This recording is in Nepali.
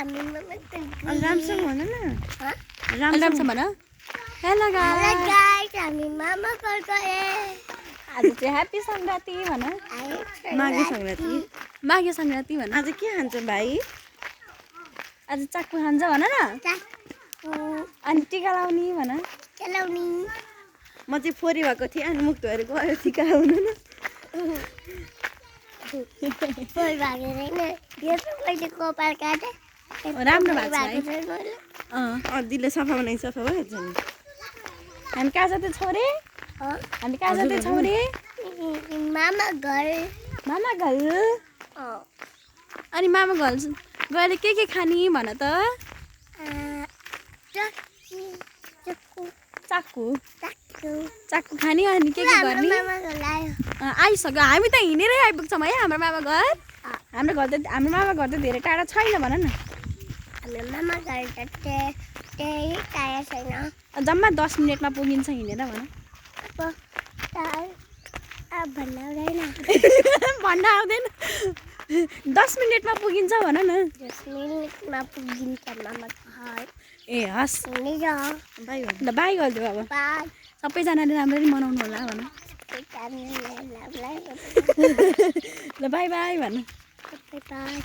रामसँग भन न रामसँग भन हेलो गाइस हामी मामा घर गए आज चाहिँ ह्यापी संक्रान्ति भन माघे संक्रान्ति माघे संक्रान्ति भन आज के खान्छ भाइ आज चाक्कु खान्छ भन न अनि टिका लाउने भन चलाउने म चाहिँ फोरी भएको थिएँ अनि मुख धोएर गयो टिका लाउनु न फोरी भएको छैन यो त मैले कपाल काटेँ राम्रो भएको छ है दिदीले सफा बनाइ सफा भइहाल्छ नि हामी कहाँ जाँदै छौँ रे हामी कहाँ जाँदै छौँ रे मामा घर अनि मामा घर गएर के खाने भन त चाक्कु खाने अनि के गर्ने आइसक्यो हामी त हिँडेरै आइपुग्छौँ है हाम्रो मामा घर हाम्रो मामा घर त धेरै टाढा छैन भन न हाम्रो मामा घर त त्यही टाढा छैन जम्मा 10 मिनटमा पुगिन्छ हिँडेर भन भन्न आउँदैन 10 मिनटमा पुगिन्छ भन न 10 मिनटमा पुगिन्छ मामा घर ए हस् बाई ल बाई गरिदेऊ अब सबैजनाले राम्ररी मनाउनु होला भन ल बाई बाई भन बाई